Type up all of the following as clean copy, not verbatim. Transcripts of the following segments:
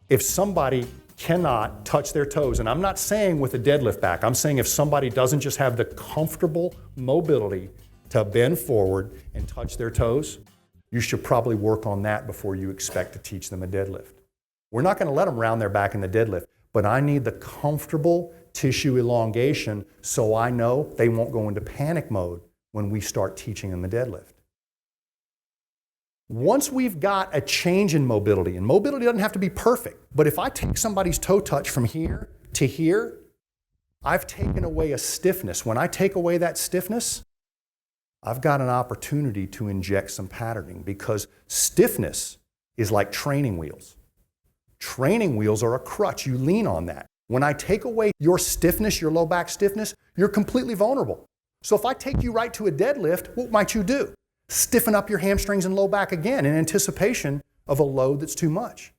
If somebody cannot touch their toes, and I'm not saying with a deadlift back, I'm saying if somebody doesn't just have the comfortable mobility to bend forward and touch their toes, you should probably work on that before you expect to teach them a deadlift. We're not going to let them round their back in the deadlift, but I need the comfortable tissue elongation so I know they won't go into panic mode when we start teaching them a deadlift. Once we've got a change in mobility, and mobility doesn't have to be perfect, but if I take somebody's toe touch from here to here, I've taken away a stiffness. When I take away that stiffness, I've got an opportunity to inject some patterning, because stiffness is like training wheels. Training wheels are a crutch. You lean on that. When I take away your stiffness, your low back stiffness, you're completely vulnerable. So if I take you right to a deadlift, what might you do? Stiffen up your hamstrings and low back again in anticipation of a load that's too much.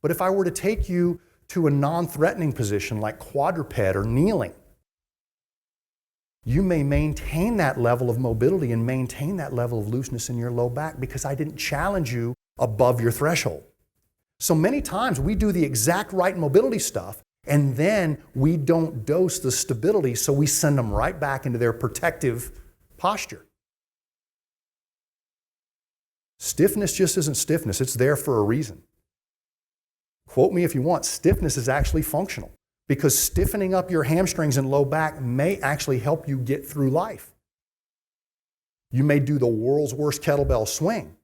But if I were to take you to a non-threatening position like quadruped or kneeling, you may maintain that level of mobility and maintain that level of looseness in your low back because I didn't challenge you above your threshold. So many times we do the exact right mobility stuff and then we don't dose the stability, so we send them right back into their protective posture. Stiffness just isn't stiffness, it's there for a reason. Quote me if you want, stiffness is actually functional because stiffening up your hamstrings and low back may actually help you get through life. You may do the world's worst kettlebell swing,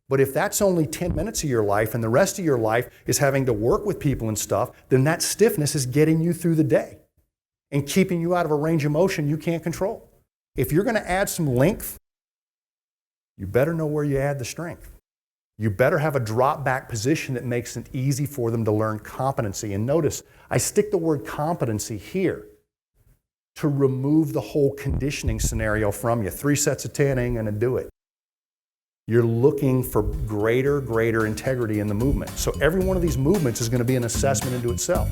but if that's only 10 minutes of your life and the rest of your life is having to work with people and stuff, then that stiffness is getting you through the day and keeping you out of a range of motion you can't control. If you're going to add some length, you better know where you add the strength. You better have a drop back position that makes it easy for them to learn competency. And notice, I stick the word competency here to remove the whole conditioning scenario from you. 3 sets of 10 ain't gonna do it. You're looking for greater integrity in the movement. So every one of these movements is gonna be an assessment into itself.